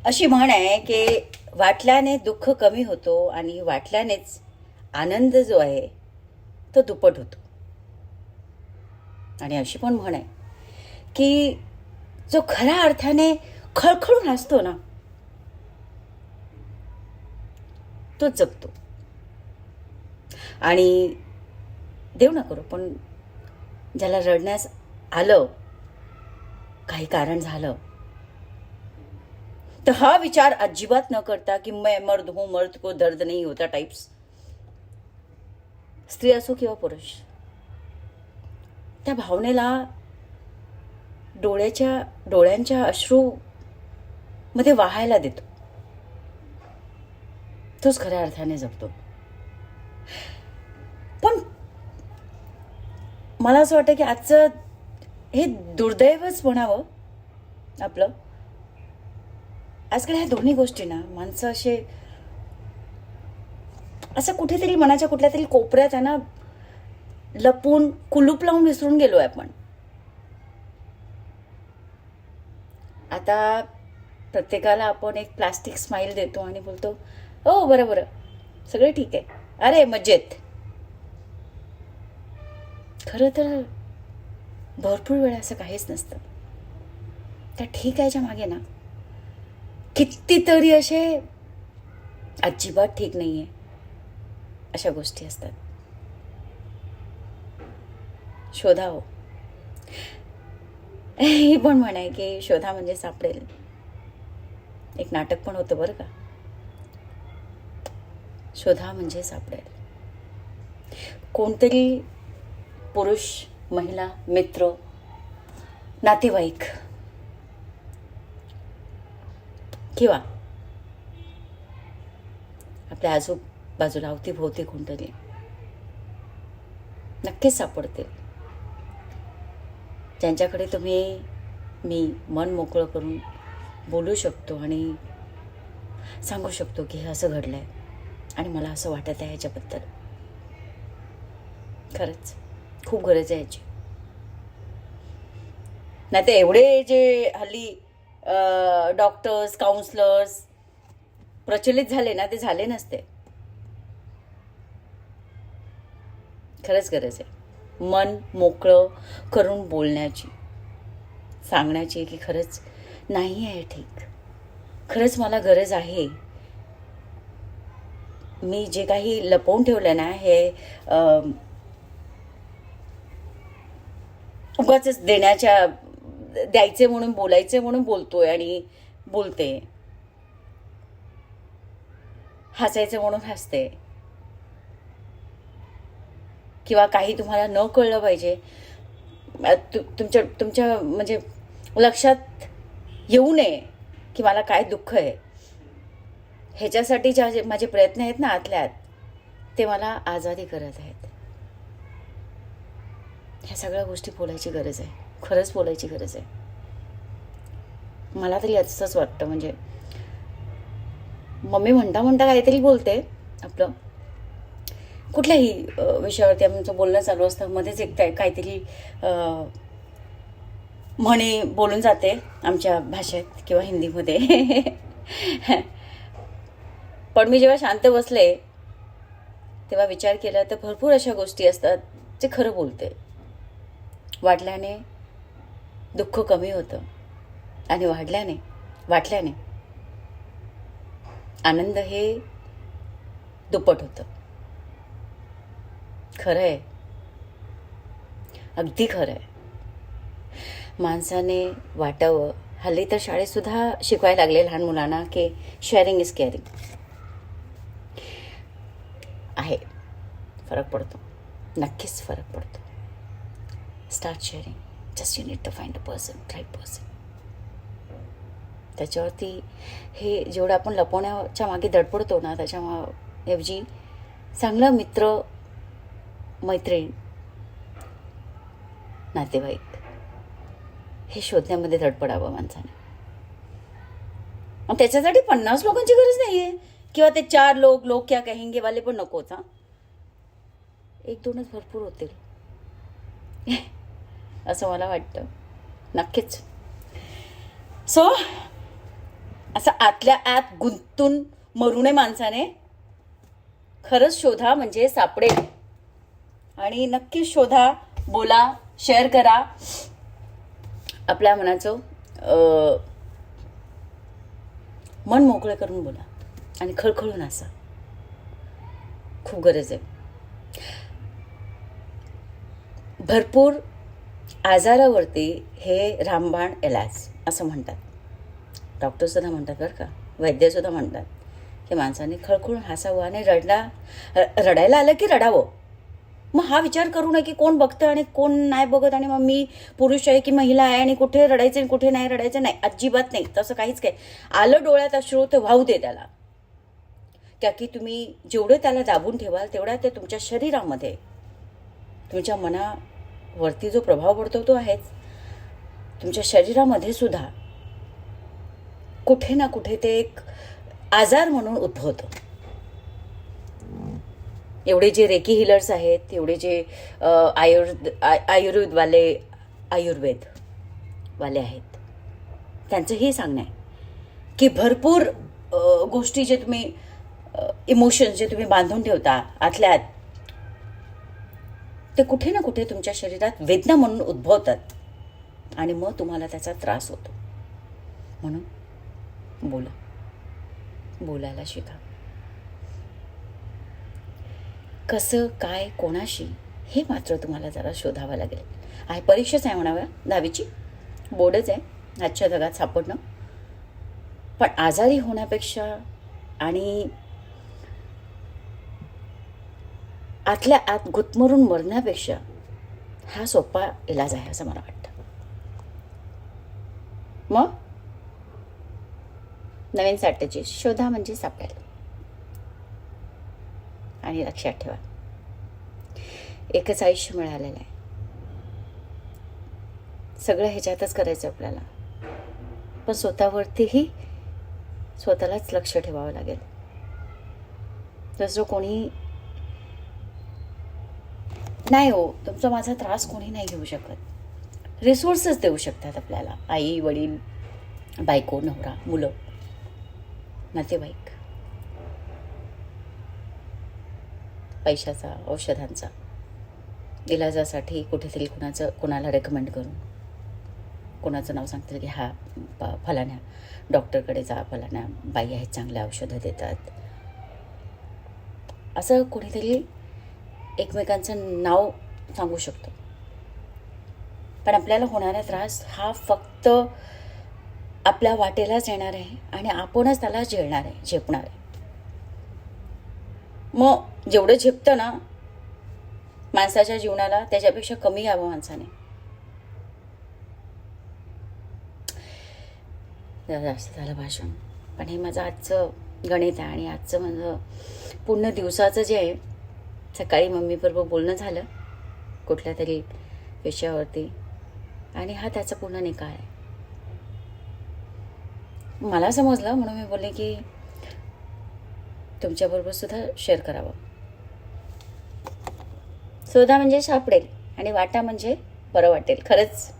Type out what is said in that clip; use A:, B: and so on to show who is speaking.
A: अशी म्हण आहे की वाटल्याने दुःख कमी होतो आणि वाटल्यानेच आनंद जो आहे तो दुप्पट होतो. आणि अशी पण म्हण आहे की जो खऱ्या अर्थाने खळखळून हसतो ना तो जगतो. आणि देव ना करो पण ज्याला रडण्यास आलं, काही कारण झालं, तर हा विचार अजिबात न करता की मैं मर्द हूं, मर्द को दर्द नहीं होता टाइप्स, स्त्री असो किंवा पुरुष, त्या भावनेला डोळ्यांच्या अश्रू मध्ये वाहायला देतो. तोच खऱ्या अर्थाने जगतो. पण मला असं वाटतं की आजचं हे दुर्दैवच म्हणावं आपलं. आजकाल ह्या दोन्ही गोष्टी ना माणसं असं कुठेतरी मनाच्या कुठल्या तरी कोपऱ्यात आहे ना लपून कुलूप लावून विसरून गेलोय आपण. आता प्रत्येकाला आपण एक प्लास्टिक स्माइल देतो आणि बोलतो हो बरं बरं सगळं ठीक आहे, अरे मजेत. खरं तर भरपूर वेळा असं काहीच नसतं. त्या ठीक आहेच्या मागे ना कितीतरी असे अजिबात ठीक नाहीये अशा गोष्टी असतात. शोधा हो. ही पण म्हण आहे की शोधा म्हणजे सापडेल. एक नाटक पण होतं बरं का, शोधा म्हणजे सापडेल. कोणतरी पुरुष, महिला, मित्र, नातेवाईक किंवा आपल्या आजूबाजूला अवतीभोवती कोणतरी नक्कीच सापडतील, ज्यांच्याकडे मी मन मोकळं करून बोलू शकतो आणि सांगू शकतो की हे असं घडलंय आणि मला असं वाटत आहे ह्याच्याबद्दल. खरंच खूप गरज आहे याची. नाही तर एवढे जे हल्ली डॉक्टर्स, काउन्सलर्स प्रचलित झाले ना ते झाले नसते. खरंच गरज आहे मन मोकळं करून बोलण्याची, सांगण्याची की खरंच नाही आहे ठीक, खरंच मला गरज आहे. मी जे काही लपवून ठेवलं ना हे उगाच द्यायचे म्हणून, बोलायचे म्हणून बोलतोय आणि बोलते, हसायचं म्हणून हसते, किंवा काही तुम्हाला न कळलं पाहिजे, तुमच्या म्हणजे लक्षात येऊ नये की मला काय दुःख आहे, ह्याच्यासाठी जे माझे प्रयत्न आहेत ना आतल्या आत ते मला आजादी करत आहेत. ह्या सगळ्या गोष्टी बोलायची गरज आहे, खरंच बोलायची गरज आहे. मला तरी असंच वाटतं. म्हणजे मम्मी म्हणता काहीतरी बोलते, आपलं कुठल्याही विषयावरती आमचं बोलणं चालू असतं, मध्येच एक काहीतरी म्हणे बोलून जाते आमच्या भाषेत किंवा हिंदीमध्ये. पण मी जेव्हा शांत बसले तेव्हा विचार केला तर भरपूर अशा गोष्टी असतात जे खरं बोलते. वाटल्याने दुःख कमी होतं आणि वाटल्याने आनंद हे दुप्पट होतं. खरं आहे, अगदी खरं आहे. माणसाने वाटावं. हल्ली तर शाळेत सुद्धा शिकवायला लागले लहान मुलांना की शेअरिंग इज केअरिंग. आहे, फरक पडतो, नक्कीच फरक पडतो. Start sharing. Just you need to find a person, right person. त्याच्यावरती हे जेवढं आपण लपवण्याच्या मागे धडपडतो ना त्याच्याऐवजी चांगला मित्र, मैत्रीण, नातेवाईक हे शोधण्यामध्ये धडपडावं माणसाने. आणि त्याच्यासाठी 50 लोकांची गरज नाहीये किंवा ते 4 लोक क्या कहेंगे वाले पण नकोच. 1-2च भरपूर होतील असं मला वाटतं. नक्कीच. सो असं आतल्या आत गुंतून मरू नये माणसाने. खरंच शोधा म्हणजे सापडेल. आणि नक्कीच शोधा, बोला, शेअर करा. आपल्या मनाचं मन मोकळं करून बोला आणि खळखळून असा. खूप गरज आहे. भरपूर आजारावरती हे रामबाण इलाज असं म्हणतात. डॉक्टरसुद्धा म्हणतात बरं का, वैद्यसुद्धा म्हणतात की माणसाने खळखळून हसावं आणि रडायला आलं की रडावं. मग हा विचार करू नये की कोण बघतं आणि कोण नाही बघत, आणि मग मी पुरुष आहे की महिला आहे आणि कुठे रडायचं आणि कुठे नाही रडायचं. नाही, अजिबात नाही. तसं काहीच काय. आलं डोळ्यात अश्रू तर वाहू दे त्याला. का की तुम्ही जेवढं त्याला दाबून ठेवाल तेवढा ते तुमच्या शरीरामध्ये, तुमच्या मनावरती जो प्रभाव पडतो तो आहेच, तुमच्या शरीरामध्ये सुद्धा कुठे ना कुठे ते एक आजार म्हणून उद्भवतं. एवढे जे रेकी हिलर्स आहेत, एवढे जे आयुर्वेदवाले आहेत, त्यांचंही सांगणं आहे की भरपूर गोष्टी जे तुम्ही इमोशन्स जे तुम्ही बांधून ठेवता आतल्या आत, ते कुठे ना कुठे तुमच्या शरीरात वेदना म्हणून उद्भवतात आणि मग तुम्हाला त्याचा त्रास होतो. म्हणून बोलायला शिका. कसं काय कोणाशी हे मात्र तुम्हाला जरा शोधावं लागेल. आहे, परीक्षाच आहे म्हणाव्या, 10वीची बोर्डच आहे आजच्या जगात सापडणं. पण आजारी होण्यापेक्षा आणि आतल्या आत गुदमरून मरण्यापेक्षा हा सोपा इलाज आहे असं मला वाटतं. मग नवीन स्ट्रॅटेजी शोधा म्हणजे सापडेल. आणि लक्षात ठेवा, एकच आयुष्य मिळालेलं आहे. सगळं ह्याच्यातच करायचं आपल्याला. पण स्वतःवरतीही स्वतःलाच लक्ष ठेवावं लागेल. दुसरं कोणी नाही हो, तुमचा माझा त्रास कोणी नाही घेऊ शकत. रिसोर्सेस देऊ शकतात आपल्याला, आई वडील, बायको, नवरा, मुलं, नातेवाईक. पैशाचा, औषधांचा, इलाजासाठी कुठेतरी कोणाला रेकमेंड करून, कोणाचं नाव सांगतील की हा फलाण्या डॉक्टरकडे जा, फलाण्या बाई आहेत, चांगल्या औषधं देतात, असं कोणीतरी एकमेकांचं नाव सांगू शकतो. पण आपल्याला होणारा त्रास हा फक्त आपल्या वाटेलाच येणार आहे आणि आपणच त्याला झेपणार आहे. मग जेवढं झेपतं ना माणसाच्या जीवनाला, त्याच्यापेक्षा कमी यावं माणसाने. जास्त झालं भाषण, पण हे माझं आजचं गणित आहे. आणि आजचं माझं पूर्ण दिवसाचं जे आहे, सकाळी मम्मीबरोबर बोलणं झालं कुठल्या तरी विषयावरती, आणि हा त्याचा पूर्ण निकाल आहे. मला समजलं म्हणून मी बोलले की तुमच्याबरोबर सुद्धा शेअर करावं. शोधा म्हणजे सापडेल आणि वाटा म्हणजे बरं वाटेल. खरंच